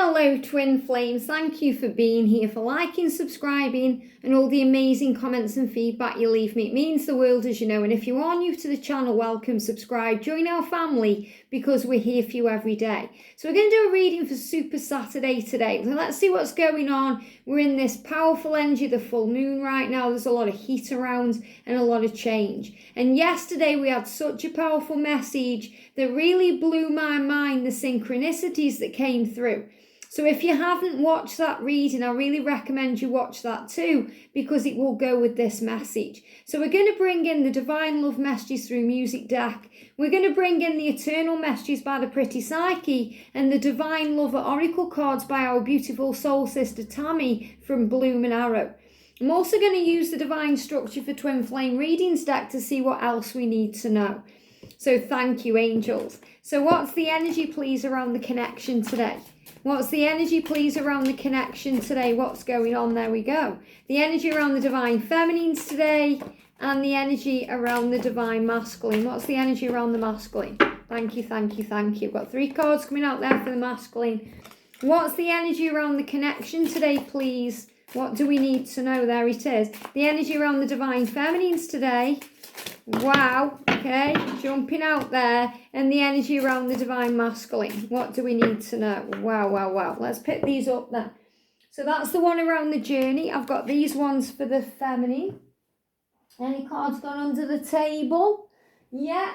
Hello twin flames, thank you for being here, for liking, subscribing and all the amazing comments and feedback you leave me. It means the world, as you know, and if you are new to the channel, welcome, subscribe, join our family because we're here for you every day. So we're going to do a reading for Super Saturday today. So let's see what's going on. We're in this powerful energy, the full moon right now. There's a lot of heat around and a lot of change. And yesterday we had such a powerful message that really blew my mind, the synchronicities that came through. So if you haven't watched that reading, I really recommend you watch that too, because it will go with this message. So we're going to bring in the Divine Love messages through Music Deck. We're going to bring in the Eternal messages by the Pretty Psyche and the Divine Lover Oracle cards by our beautiful soul sister Tammy from Bloom and Arrow. I'm also going to use the Divine Structure for Twin Flame Readings deck to see what else we need to know. So thank you, angels. So what's the energy, please, around the connection today? What's the energy, please, around the connection today? What's going on? There we go. The energy around the Divine Feminines today and the energy around the Divine Masculine. What's the energy around the Masculine? Thank you, thank you, thank you. Got 3 cards coming out there for the Masculine. What's the energy around the connection today, please? What do we need to know? There it is. The energy around the Divine Feminines today. Wow, okay, jumping out there. And the energy around the Divine Masculine. What do we need to know? Wow, wow, wow. Let's pick these up then. So that's the one around the journey. I've got these ones for the feminine. Any cards gone under the table? Yeah,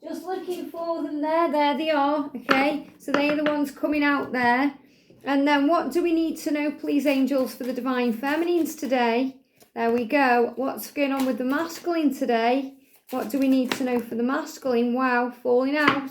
just looking for them there. There they are, okay. So they're the ones coming out there. And then what do we need to know, please, angels, for the Divine Feminines today? There we go. What's going on with the Masculine today? What do we need to know for the Masculine? Wow, falling out.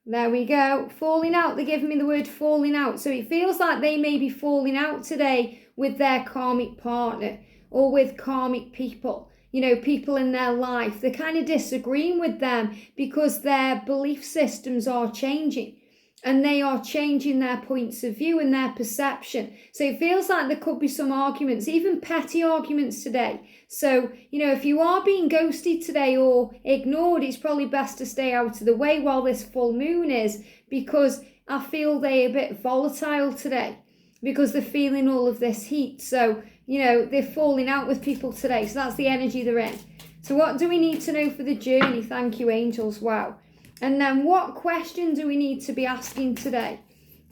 There we go. Falling out. They're giving me the word falling out. So it feels like they may be falling out today with their karmic partner or with karmic people. You know, people in their life. They're kind of disagreeing with them because their belief systems are changing. And they are changing their points of view and their perception. So it feels like there could be some arguments, even petty arguments today. So, you know, if you are being ghosted today or ignored, it's probably best to stay out of the way while this full moon is, because I feel they're a bit volatile today because they're feeling all of this heat. So, you know, they're falling out with people today. So that's the energy they're in. So what do we need to know for the journey? Thank you, angels. Wow. And then what question do we need to be asking today?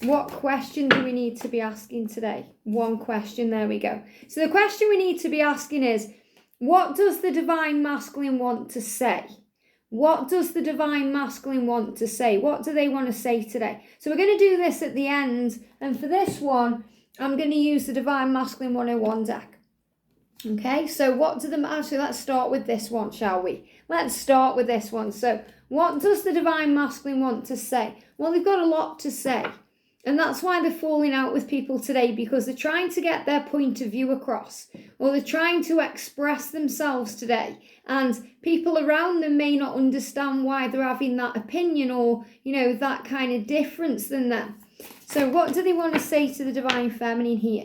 What question do we need to be asking today? One question, there we go. So the question we need to be asking is, what does the Divine Masculine want to say? What does the Divine Masculine want to say? What do they want to say today? So we're going to do this at the end. And for this one, I'm going to use the Divine Masculine 101 deck. Okay, so what do actually, let's start with this one, shall we? Let's start with this one. So what does the Divine Masculine want to say? Well, they've got a lot to say. And that's why they're falling out with people today, because they're trying to get their point of view across, or they're trying to express themselves today. And people around them may not understand why they're having that opinion or, you know, that kind of difference than them. So what do they want to say to the Divine Feminine here?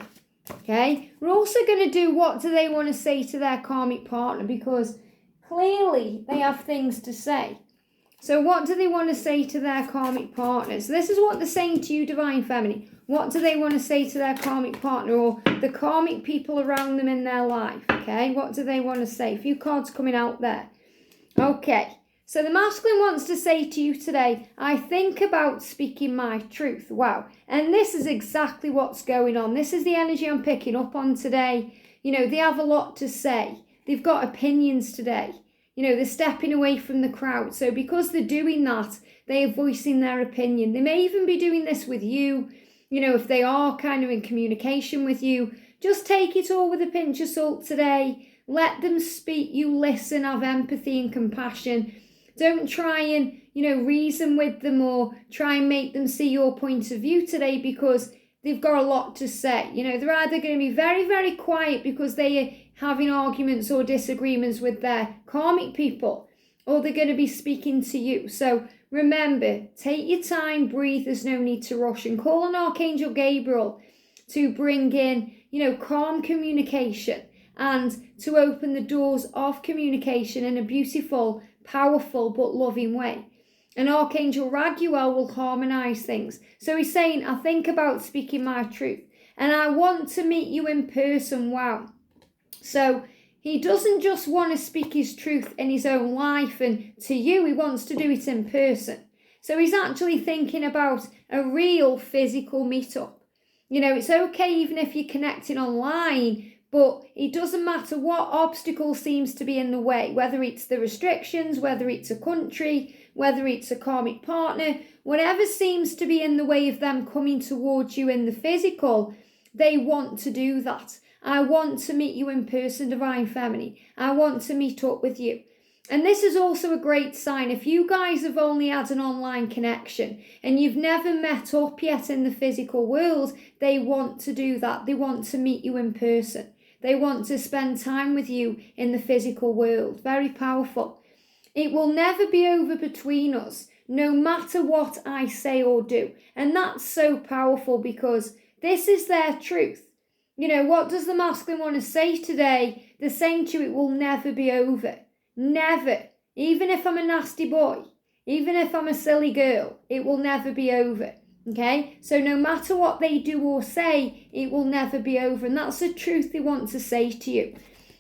Okay, we're also going to do what do they want to say to their karmic partner, because clearly they have things to say. So what do they want to say to their karmic partner? So this is what they're saying to you, Divine Feminine. What do they want to say to their karmic partner or the karmic people around them in their life? Okay, what do they want to say? A few cards coming out there. Okay, so the Masculine wants to say to you today, I think about speaking my truth. Wow, and this is exactly what's going on. This is the energy I'm picking up on today. You know, they have a lot to say. They've got opinions today. You know, they're stepping away from the crowd. So because they're doing that, they are voicing their opinion. They may even be doing this with you. You know, if they are kind of in communication with you, just take it all with a pinch of salt today. Let them speak. You listen, have empathy and compassion. Don't try and, you know, reason with them or try and make them see your point of view today, because they've got a lot to say. You know, they're either going to be very, very quiet because they are having arguments or disagreements with their karmic people, or they're going to be speaking to you. So remember, take your time, breathe. There's no need to rush, and call on Archangel Gabriel to bring in, you know, calm communication and to open the doors of communication in a beautiful, powerful, but loving way. And Archangel Raguel will harmonize things. So he's saying, I think about speaking my truth. And I want to meet you in person. Wow. So he doesn't just want to speak his truth in his own life and to you, he wants to do it in person. So he's actually thinking about a real physical meetup. It's okay even if you're connecting online, but it doesn't matter what obstacle seems to be in the way, whether it's the restrictions, whether it's a country, whether it's a karmic partner, whatever seems to be in the way of them coming towards you in the physical, they want to do that. I want to meet you in person, Divine Feminine. I want to meet up with you. And this is also a great sign. If you guys have only had an online connection and you've never met up yet in the physical world, they want to do that. They want to meet you in person. They want to spend time with you in the physical world. Very powerful. It will never be over between us, no matter what I say or do. And that's so powerful because this is their truth. What does the masculine want to say today? They're saying to you, it will never be over. Never. Even if I'm a nasty boy, even if I'm a silly girl, it will never be over. Okay? So no matter what they do or say, it will never be over. And that's the truth they want to say to you.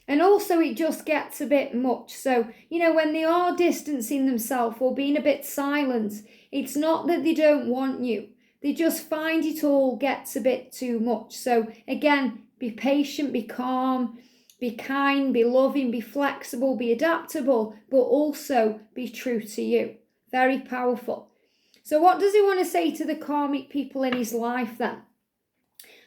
And also it just gets a bit much. So, when they are distancing themselves or being a bit silent, it's not that they don't want you. They just find it all gets a bit too much. So again, be patient, be calm, be kind, be loving, be flexible, be adaptable, but also be true to you. Very powerful. So what does he want to say to the karmic people in his life then?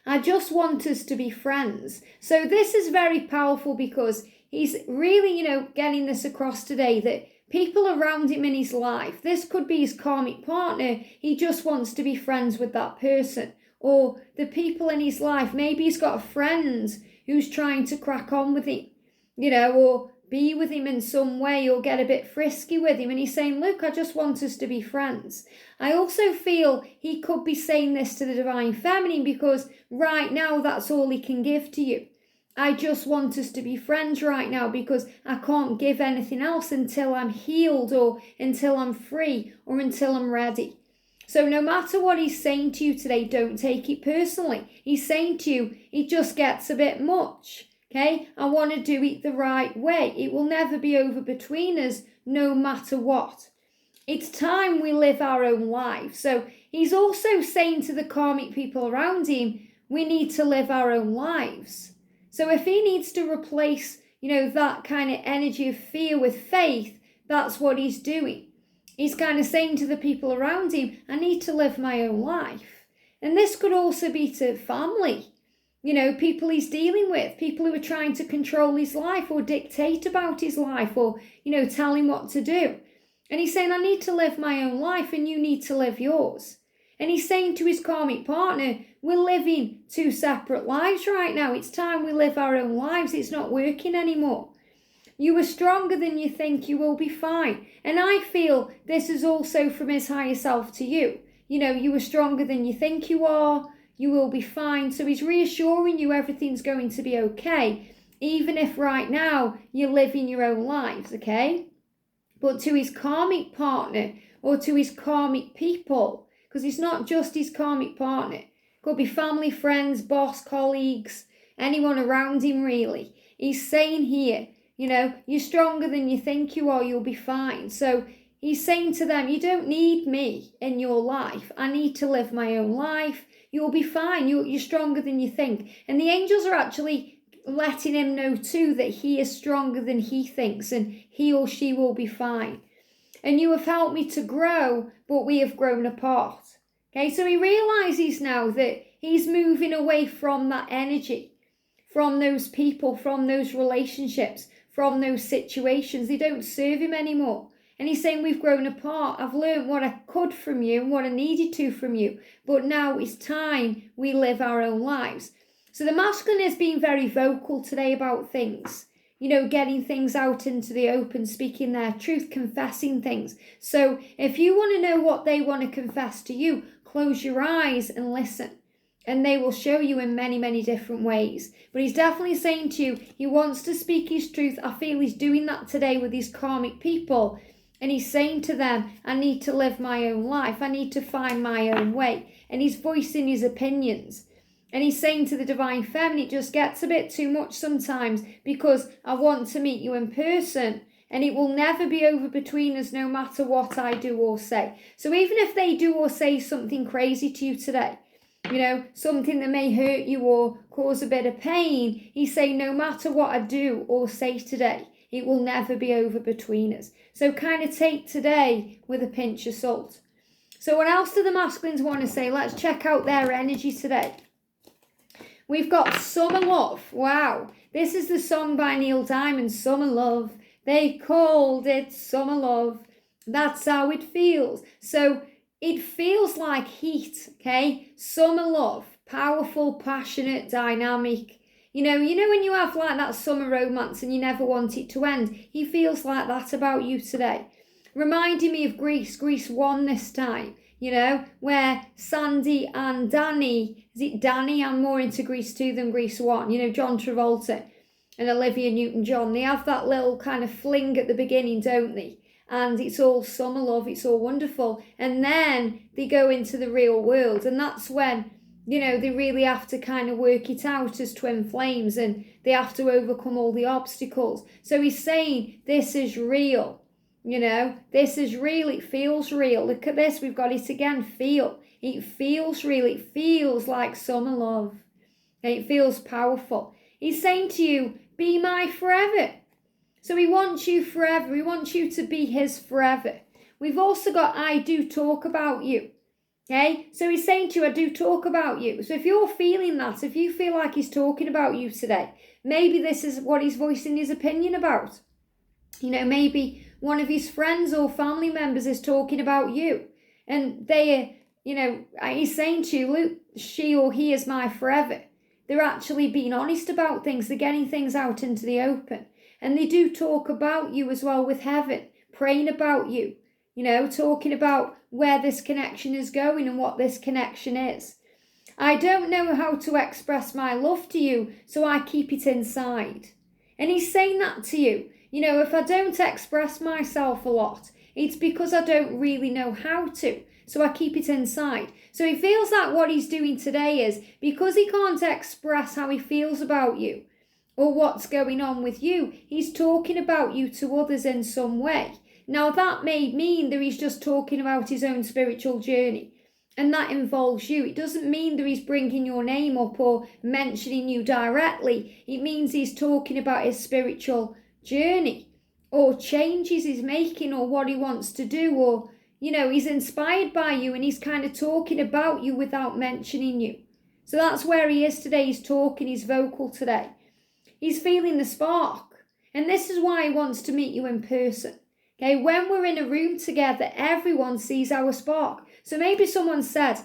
I just want us to be friends. So this is very powerful because he's really, getting this across today that people around him in his life, this could be his karmic partner, he just wants to be friends with that person. Or the people in his life, maybe he's got a friend who's trying to crack on with him, or be with him in some way or get a bit frisky with him. And he's saying, look, I just want us to be friends. I also feel he could be saying this to the Divine Feminine because right now that's all he can give to you. I just want us to be friends right now because I can't give anything else until I'm healed or until I'm free or until I'm ready. So no matter what he's saying to you today, don't take it personally. He's saying to you, it just gets a bit much. Okay, I want to do it the right way. It will never be over between us, no matter what. It's time we live our own life. So he's also saying to the karmic people around him, we need to live our own lives. So if he needs to replace, that kind of energy of fear with faith, that's what he's doing. He's kind of saying to the people around him, I need to live my own life. And this could also be to family. People he's dealing with, people who are trying to control his life or dictate about his life or, tell him what to do. And he's saying, I need to live my own life and you need to live yours. And he's saying to his karmic partner, we're living two separate lives right now. It's time we live our own lives. It's not working anymore. You are stronger than you think. You will be fine. And I feel this is also from his higher self to you. You are stronger than you think you are. You will be fine. So he's reassuring you everything's going to be okay, even if right now you're living your own lives, okay? But to his karmic partner or to his karmic people, because it's not just his karmic partner. It could be family, friends, boss, colleagues, anyone around him really. He's saying here, you're stronger than you think you are, you'll be fine. So he's saying to them, you don't need me in your life. I need to live my own life. You'll be fine. You're stronger than you think. And the angels are actually letting him know too that he is stronger than he thinks and he or she will be fine. And you have helped me to grow, but we have grown apart. Okay, so he realizes now that he's moving away from that energy, from those people, from those relationships, from those situations. They don't serve him anymore. And he's saying, we've grown apart. I've learned what I could from you and what I needed to from you. But now it's time we live our own lives. So the masculine is being very vocal today about things. Getting things out into the open, speaking their truth, confessing things. So if you want to know what they want to confess to you, close your eyes and listen. And they will show you in many, many different ways. But he's definitely saying to you, he wants to speak his truth. I feel he's doing that today with these karmic people. And he's saying to them, I need to live my own life. I need to find my own way. And he's voicing his opinions. And he's saying to the Divine Feminine, it just gets a bit too much sometimes because I want to meet you in person. And it will never be over between us no matter what I do or say. So even if they do or say something crazy to you today, something that may hurt you or cause a bit of pain, he's saying no matter what I do or say today, it will never be over between us. So kind of take today with a pinch of salt. So what else do the masculines want to say? Let's check out their energy today. We've got Summer Love. Wow. This is the song by Neil Diamond, Summer Love. They called it Summer Love. That's how it feels. So it feels like heat, okay? Summer love, powerful, passionate, dynamic. You know when you have like that summer romance and you never want it to end? He feels like that about you today. Reminding me of Greece 1 this time, where Sandy and Danny, is it Danny? I'm more into Grease 2 than Grease 1. John Travolta and Olivia Newton-John, they have that little kind of fling at the beginning, don't they? And it's all summer love, it's all wonderful. And then they go into the real world. And that's when, they really have to kind of work it out as twin flames. And they have to overcome all the obstacles. So he's saying, this is real. This is real. It feels real. Look at this. We've got it again. Feel. It feels real. It feels like summer love. It feels powerful. He's saying to you, be my forever. So he wants you forever. He wants you to be his forever. We've also got I do talk about you. Okay? So he's saying to you, I do talk about you. So if you're feeling that, if you feel like he's talking about you today, maybe this is what he's voicing his opinion about. Maybe one of his friends or family members is talking about you. And he's saying to you, look, she or he is my forever. They're actually being honest about things. They're getting things out into the open. And they do talk about you as well with heaven, praying about you, talking about where this connection is going and what this connection is. I don't know how to express my love to you, so I keep it inside. And he's saying that to you. If I don't express myself a lot, it's because I don't really know how to. So I keep it inside. So he feels like what he's doing today is, because he can't express how he feels about you or what's going on with you, he's talking about you to others in some way. Now that may mean that he's just talking about his own spiritual journey, and that involves you. It doesn't mean that he's bringing your name up or mentioning you directly. It means he's talking about his spiritual journey or changes he's making or what he wants to do, or he's inspired by you and he's kind of talking about you without mentioning you. So that's where he is today. He's talking, he's vocal today. He's feeling the spark. And this is why he wants to meet you in person. Okay, when we're in a room together, everyone sees our spark. So maybe someone said,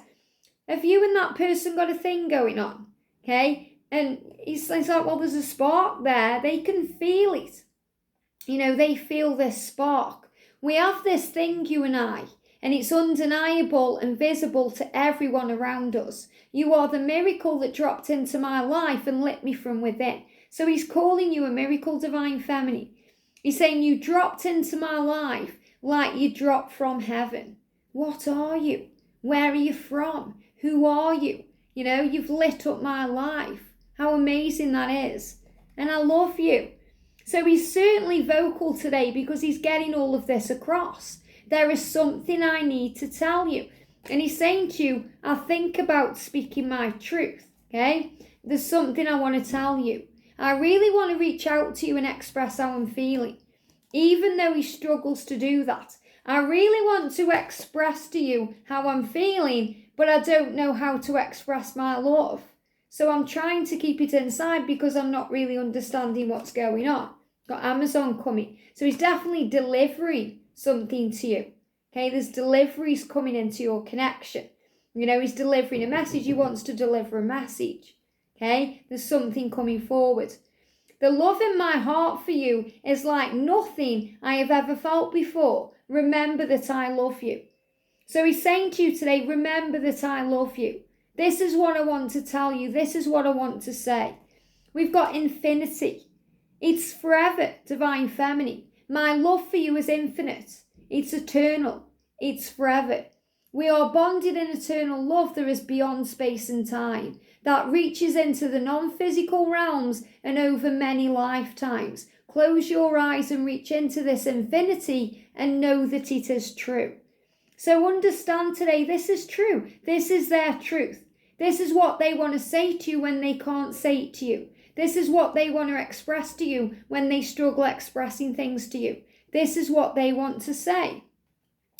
have you and that person got a thing going on? Okay, and he's like, well, there's a spark there. They can feel it. They feel this spark. We have this thing, you and I, and it's undeniable and visible to everyone around us. You are the miracle that dropped into my life and lit me from within. So he's calling you a miracle, Divine Feminine. He's saying you dropped into my life like you dropped from heaven. What are you? Where are you from? Who are you? You've lit up my life. How amazing that is. And I love you. So he's certainly vocal today because he's getting all of this across. There is something I need to tell you. And he's saying to you, I think about speaking my truth. Okay? There's something I want to tell you. I really want to reach out to you and express how I'm feeling. Even though he struggles to do that, I really want to express to you how I'm feeling, but I don't know how to express my love. So I'm trying to keep it inside because I'm not really understanding what's going on. Got Amazon coming. So he's definitely delivering something to you. Okay, there's deliveries coming into your connection. He's delivering a message. He wants to deliver a message. Okay, there's something coming forward. The love in my heart for you is like nothing I have ever felt before. Remember that I love you. So he's saying to you today, remember that I love you. This is what I want to tell you. This is what I want to say. We've got infinity. It's forever, Divine Feminine. My love for you is infinite. It's eternal. It's forever. We are bonded in eternal love that is beyond space and time, that reaches into the non-physical realms and over many lifetimes. Close your eyes and reach into this infinity and know that it is true. So understand today, this is true. This is their truth. This is what they want to say to you when they can't say it to you. This is what they want to express to you when they struggle expressing things to you. This is what they want to say.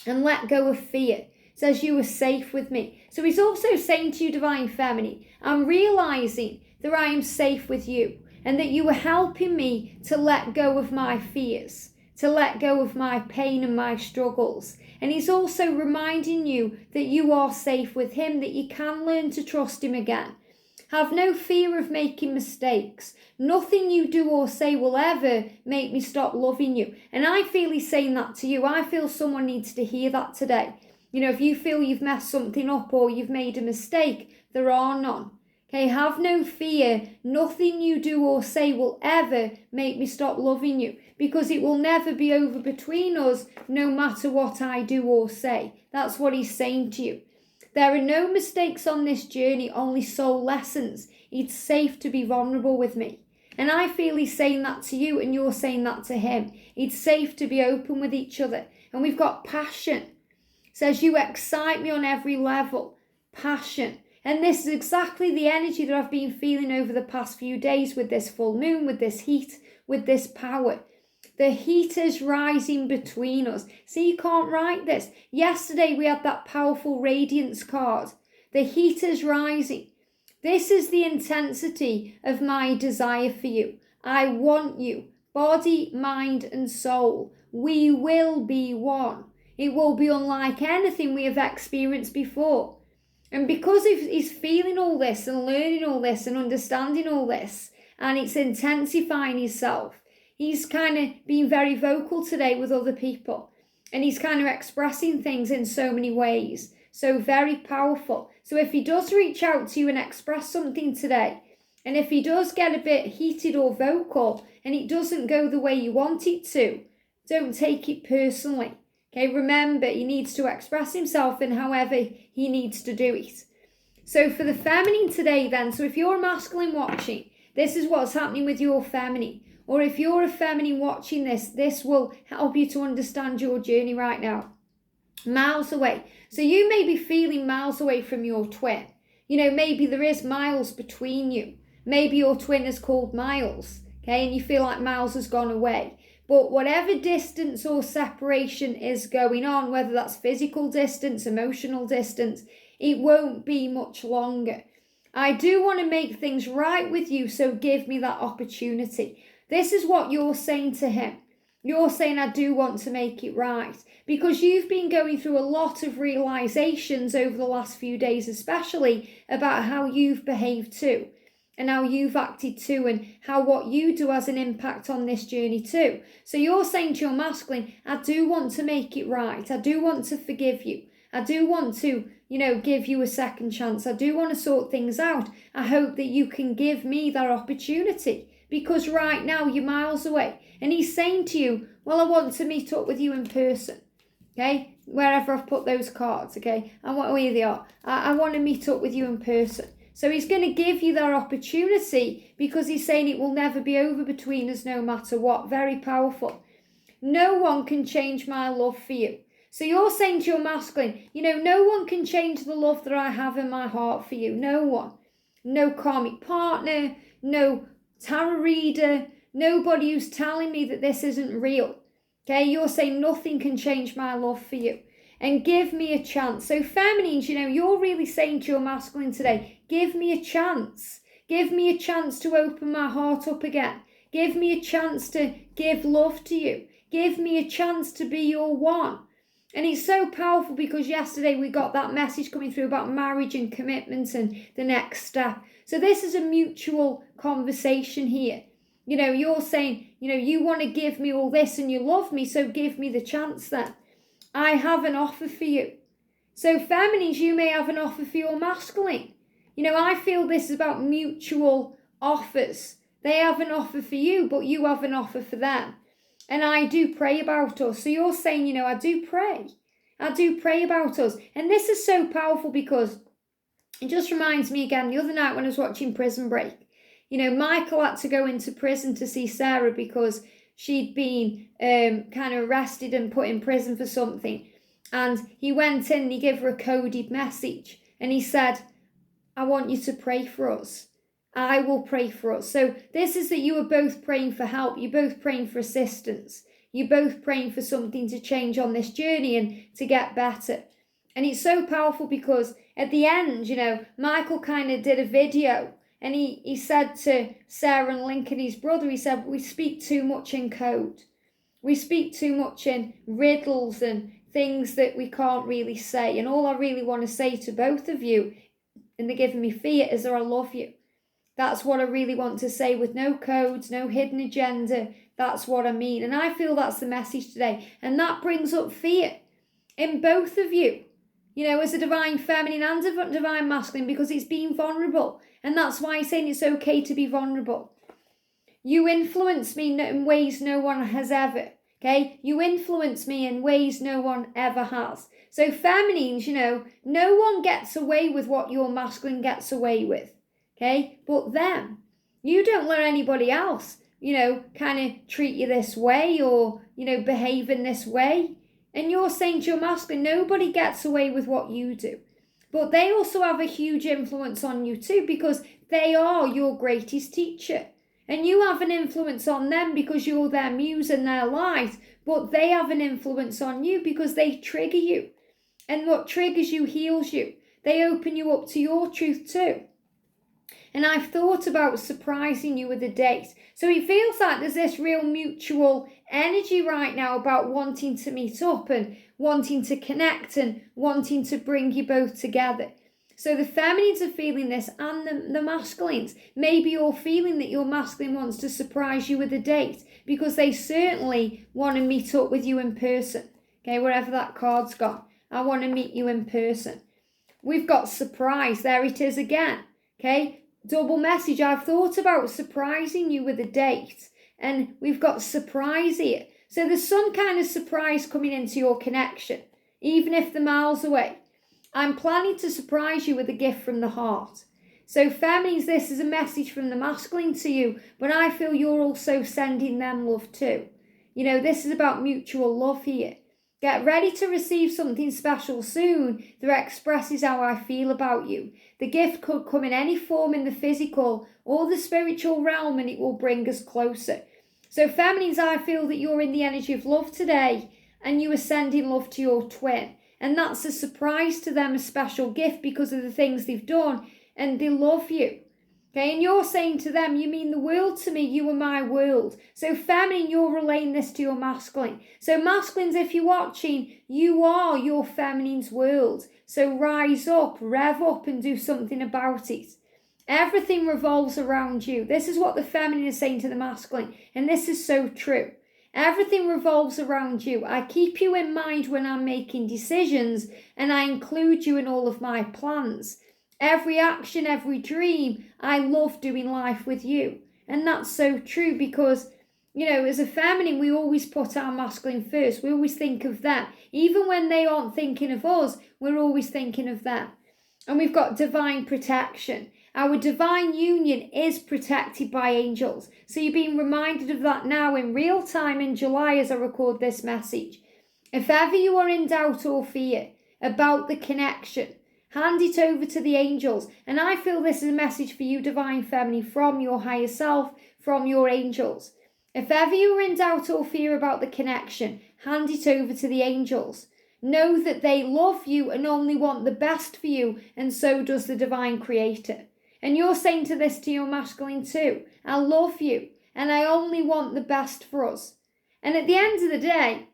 And let go of fear. It says you are safe with me. So he's also saying to you, Divine Feminine, I'm realizing that I am safe with you and that you are helping me to let go of my fears, to let go of my pain and my struggles. And he's also reminding you that you are safe with him, that you can learn to trust him again. Have no fear of making mistakes. Nothing you do or say will ever make me stop loving you. And I feel he's saying that to you. I feel someone needs to hear that today. You know, if you feel you've messed something up or you've made a mistake, there are none. Okay, have no fear. Nothing you do or say will ever make me stop loving you, because it will never be over between us no matter what I do or say. That's what he's saying to you. There are no mistakes on this journey, only soul lessons. It's safe to be vulnerable with me. And I feel he's saying that to you and you're saying that to him. It's safe to be open with each other. And we've got passion. It says you excite me on every level. Passion. And this is exactly the energy that I've been feeling over the past few days with this full moon, with this heat, with this power. The heat is rising between us. See, you can't write this. Yesterday we had that powerful radiance card. The heat is rising. This is the intensity of my desire for you. I want you. Body, mind and soul. We will be one. It will be unlike anything we have experienced before. And because he's feeling all this and learning all this and understanding all this, and it's intensifying himself, he's kind of being very vocal today with other people. And he's kind of expressing things in so many ways. So very powerful. So if he does reach out to you and express something today, and if he does get a bit heated or vocal, and it doesn't go the way you want it to, don't take it personally. Okay, remember, he needs to express himself in however he needs to do it. So for the feminine today then, so if you're a masculine watching, this is what's happening with your feminine. Or if you're a feminine watching this, this will help you to understand your journey right now. Miles away. So you may be feeling miles away from your twin. You know, maybe there is miles between you. Maybe your twin is called Miles, okay, and you feel like Miles has gone away. But whatever distance or separation is going on, whether that's physical distance, emotional distance, it won't be much longer. I do want to make things right with you, so give me that opportunity. This is what you're saying to him. You're saying, I do want to make it right. Because you've been going through a lot of realizations over the last few days, especially about how you've behaved too. And how you've acted too, and how what you do has an impact on this journey too. So you're saying to your masculine, I do want to make it right. I do want to forgive you. I do want to, give you a second chance. I do want to sort things out. I hope that you can give me that opportunity, because right now you're miles away. And he's saying to you, well, I want to meet up with you in person. Okay, wherever I've put those cards. Okay, here they are. I want to meet up with you in person. So he's going to give you that opportunity, because he's saying it will never be over between us no matter what. Very powerful. No one can change my love for you. So you're saying to your masculine, no one can change the love that I have in my heart for you. No one. No karmic partner, no tarot reader, nobody who's telling me that this isn't real. Okay, you're saying nothing can change my love for you. And give me a chance. So feminines, you're really saying to your masculine today, give me a chance. Give me a chance to open my heart up again. Give me a chance to give love to you. Give me a chance to be your one. And it's so powerful, because yesterday we got that message coming through about marriage and commitment and the next step. So this is a mutual conversation here. You're saying, you want to give me all this and you love me, so give me the chance then. I have an offer for you. So feminines, you may have an offer for your masculine. I feel this is about mutual offers. They have an offer for you, but you have an offer for them. And I do pray about us. So you're saying, you know, I do pray. I do pray about us. And this is so powerful because it just reminds me again, the other night when I was watching Prison Break, you know, Michael had to go into prison to see Sarah because she'd been kind of arrested and put in prison for something. And he went in and he gave her a coded message. And he said, I want you to pray for us. I will pray for us. So this is that you are both praying for help. You're both praying for assistance. You're both praying for something to change on this journey and to get better. And it's so powerful because at the end, you know, Michael kind of did a video and he said to Sarah and Lincoln, his brother, he said, we speak too much in code. We speak too much in riddles and things that we can't really say. And all I really want to say to both of you, and they're giving me fear, is that I love you. That's what I really want to say with no codes, no hidden agenda. That's what I mean. And I feel that's the message today. And that brings up fear in both of you, you know, as a divine feminine and a divine masculine, because it's being vulnerable. And that's why I'm saying it's okay to be vulnerable. You influence me in ways no one has ever. Okay? You influence me in ways no one ever has. So feminines, you know, no one gets away with what your masculine gets away with. Okay? But them. You don't let anybody else, you know, kind of treat you this way or, you know, behave in this way. And you're saying to your masculine, nobody gets away with what you do. But they also have a huge influence on you too, because they are your greatest teacher. And you have an influence on them because you're their muse and their light. But they have an influence on you because they trigger you. And what triggers you heals you. They open you up to your truth too. And I've thought about surprising you with a date. So it feels like there's this real mutual energy right now about wanting to meet up and wanting to connect and wanting to bring you both together. So the feminines are feeling this and the masculines. Maybe you're feeling that your masculine wants to surprise you with a date because they certainly want to meet up with you in person. Okay, wherever that card's gone. I want to meet you in person. We've got surprise. There it is again. Okay. Double message. I've thought about surprising you with a date and we've got surprise here. So there's some kind of surprise coming into your connection, even if they're miles away. I'm planning to surprise you with a gift from the heart. So feminines, this is a message from the masculine to you, but I feel you're also sending them love too. You know, this is about mutual love here. Get ready to receive something special soon that expresses how I feel about you. The gift could come in any form in the physical or the spiritual realm and it will bring us closer. So feminines, I feel that you're in the energy of love today and you are sending love to your twin. And that's a surprise to them, a special gift because of the things they've done and they love you. Okay, and you're saying to them, you mean the world to me, you are my world. So feminine, you're relaying this to your masculine. So masculines, if you're watching, you are your feminine's world. So rise up, rev up and do something about it. Everything revolves around you. This is what the feminine is saying to the masculine. And this is so true. Everything revolves around you. I keep you in mind when I'm making decisions and I include you in all of my plans. Every action, every dream, I love doing life with you. And that's so true because, you know, as a feminine, we always put our masculine first. We always think of them. Even when they aren't thinking of us, we're always thinking of them. And we've got divine protection. Our divine union is protected by angels. So you're being reminded of that now in real time in July as I record this message. If ever you are in doubt or fear about the connection, hand it over to the angels. And I feel this is a message for you, divine feminine, from your higher self, from your angels. If ever you are in doubt or fear about the connection, hand it over to the angels. Know that they love you and only want the best for you, and so does the divine creator. And you're saying to this to your masculine too. I love you and I only want the best for us. And at the end of the day,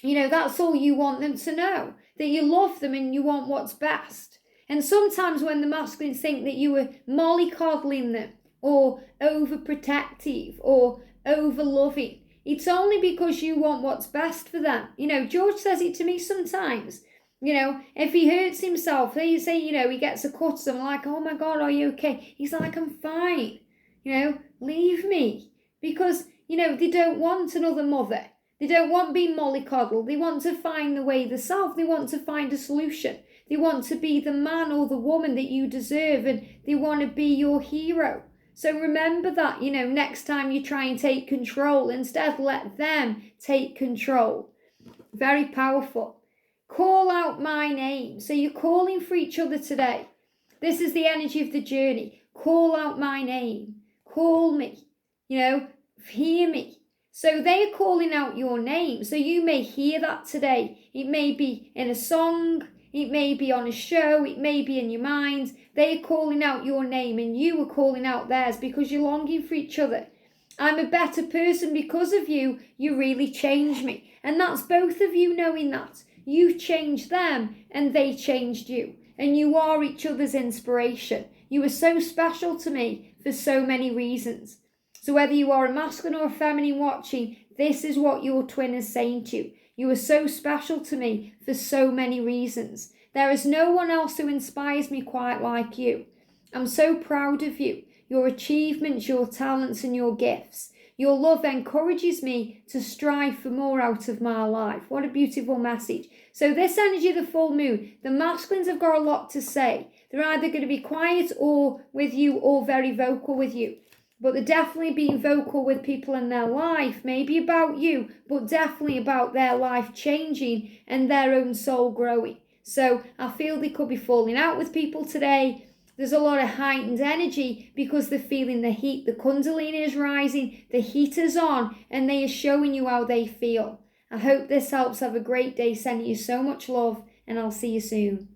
you know, that's all you want them to know. That you love them and you want what's best. And sometimes when the masculines think that you are mollycoddling them or overprotective or overloving, it's only because you want what's best for them. You know, George says it to me sometimes. You know, if he hurts himself, they say, you know, he gets a cut, I'm like, oh my God, are you okay? He's like, I'm fine. You know, leave me. Because, They don't want another mother. They don't want being mollycoddled. They want to find the way themselves. They want to find a solution. They want to be the man or the woman that you deserve, and they want to be your hero. So remember that, next time you try and take control, instead let them take control. Very powerful. Call out my name. So you're calling for each other today. This is the energy of the journey. Call out my name. Call me. Hear me. So they're calling out your name. So you may hear that today. It may be in a song. It may be on a show. It may be in your mind. They're calling out your name and you are calling out theirs because you're longing for each other. I'm a better person because of you. You really changed me. And that's both of you knowing that. You changed them and they changed you. And you are each other's inspiration. You are so special to me for so many reasons. So whether you are a masculine or a feminine watching, this is what your twin is saying to you. You are so special to me for so many reasons. There is no one else who inspires me quite like you. I'm so proud of you, your achievements, your talents and your gifts. Your love encourages me to strive for more out of my life. What a beautiful message. So this energy of the full moon, the masculines have got a lot to say. They're either going to be quiet or with you or very vocal with you. But they're definitely being vocal with people in their life, maybe about you, but definitely about their life changing and their own soul growing. So I feel they could be falling out with people today. There's a lot of heightened energy because they're feeling the heat. The Kundalini is rising, the heat is on, and they are showing you how they feel. I hope this helps. Have a great day. Sending you so much love, and I'll see you soon.